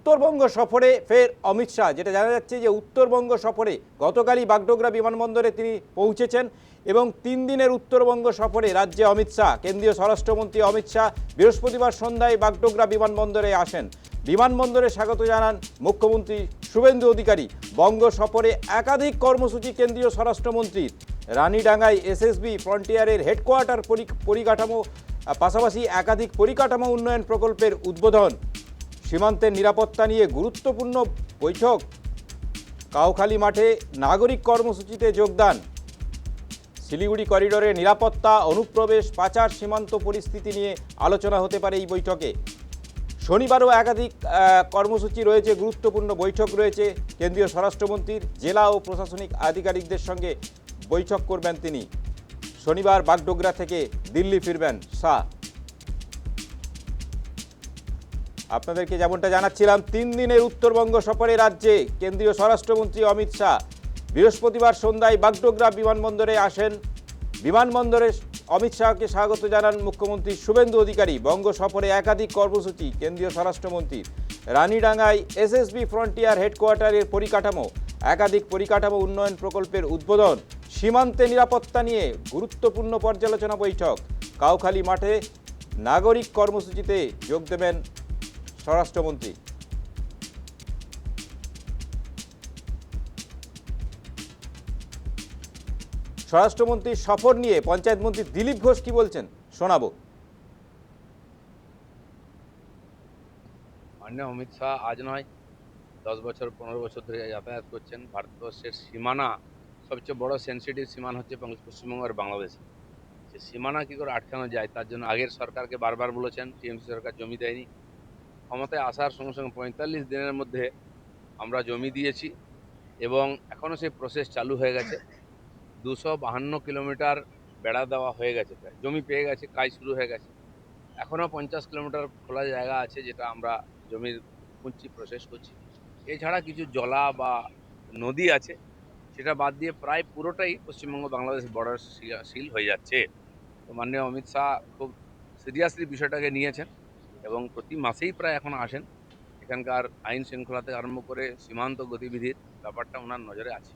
উত্তরবঙ্গ সফরে ফের অমিত শাহ, যেটা জানা যাচ্ছে যে উত্তরবঙ্গ সফরে গতকালই বাগডোগরা বিমানবন্দরে তিনি পৌঁছেছেন এবং 3 দিনের উত্তরবঙ্গ সফরে রাজ্যে অমিত শাহ, কেন্দ্রীয় স্বরাষ্ট্রমন্ত্রী অমিত শাহ বৃহস্পতিবার সন্ধ্যায় বাগডোগরা বিমানবন্দরে আসেন। বিমানবন্দরে স্বাগত জানান মুখ্যমন্ত্রী শুভেন্দু অধিকারী। বঙ্গ সফরে একাধিক কর্মসূচি কেন্দ্রীয় স্বরাষ্ট্রমন্ত্রীর। রানীডাঙ্গায় এসএসবি ফ্রন্টিয়ারের হেডকোয়ার্টার পরিকাঠামো, পাশাপাশি একাধিক পরিকাঠামো উন্নয়ন প্রকল্পের উদ্বোধন। সীমান্তের নিরাপত্তা নিয়ে গুরুত্বপূর্ণ বৈঠক। কাউখালী মাঠে নাগরিক কর্মসূচিতে যোগদান। শিলিগুড়ি করিডোরে নিরাপত্তা, অনুপ্রবেশ, পাচার, সীমান্ত পরিস্থিতি নিয়ে আলোচনা হতে পারে এই বৈঠকে। শনিবারও একাধিক কর্মসূচি রয়েছে, গুরুত্বপূর্ণ বৈঠক রয়েছে কেন্দ্রীয় স্বরাষ্ট্রমন্ত্রীর। জেলা ও প্রশাসনিক আধিকারিকদের সঙ্গে বৈঠক করবেন তিনি। শনিবার বাগডোগরা থেকে দিল্লি ফিরবেন শাহ। আপনাদেরকে যেমনটা জানাচ্ছিলাম, 3 দিনের উত্তরবঙ্গ সফরে রাজ্যে কেন্দ্রীয় স্বরাষ্ট্রমন্ত্রী অমিত শাহ বৃহস্পতিবার সন্ধ্যায় বাগডোগরা বিমানবন্দরে আসেন। বিমানবন্দরে অমিত শাহকে স্বাগত জানান মুখ্যমন্ত্রী শুভেন্দু অধিকারী। বঙ্গ সফরে একাধিক কর্মসূচি কেন্দ্রীয় স্বরাষ্ট্রমন্ত্রীর। রানীডাঙ্গায় এসএসবি ফ্রন্টিয়ার হেডকোয়ার্টারের পরিকাঠামো, একাধিক পরিকাঠামো উন্নয়ন প্রকল্পের উদ্বোধন। সীমান্তে নিরাপত্তা নিয়ে গুরুত্বপূর্ণ পর্যালোচনা বৈঠক। কাউখালী মাঠে নাগরিক কর্মসূচিতে যোগ দেবেন স্বরাষ্ট্রমন্ত্রী। স্বরাষ্ট্রমন্ত্রীর সফর নিয়ে পঞ্চায়েত মন্ত্রী দিলীপ ঘোষ কি বলছেন শোনাবো। মাননীয় অমিত শাহ আজ নয় 10 বছর 15 বছর ধরে যাতায়াত করছেন। ভারতবর্ষের সীমানা, সবচেয়ে বড় সেন্সিটিভ সীমানা হচ্ছে পশ্চিমবঙ্গ আর বাংলাদেশ। সে সীমানা কী করে আটকানো যায় তার জন্য আগের সরকারকে বারবার বলেছেন। টিএমসি সরকার জমি দেয়নি। ক্ষমতায় আসার সঙ্গে সঙ্গে 45 দিনের মধ্যে আমরা জমি দিয়েছি এবং এখনও সেই প্রসেস চালু হয়ে গেছে। 252 কিলোমিটার বেড়া দেওয়া হয়ে গেছে, প্রায় জমি পেয়ে গেছে, কাজ শুরু হয়ে গেছে। এখনও 50 কিলোমিটার খোলা জায়গা আছে, যেটা আমরা জমির খুঁজছি, প্রসেস করছি। এছাড়া কিছু জলা বা নদী আছে, সেটা বাদ দিয়ে প্রায় পুরোটাই পশ্চিমবঙ্গ বাংলাদেশ বর্ডার সিল হয়ে যাচ্ছে। তো মাননীয় অমিত শাহ খুব সিরিয়াসলি বিষয়টাকে নিয়েছেন এবং প্রতি মাসেই প্রায় এখন আসেন। এখানকার আইন শৃঙ্খলা থেকে আরম্ভ করে সীমান্ত গতিবিধির ব্যাপারটা ওনার নজরে আছে।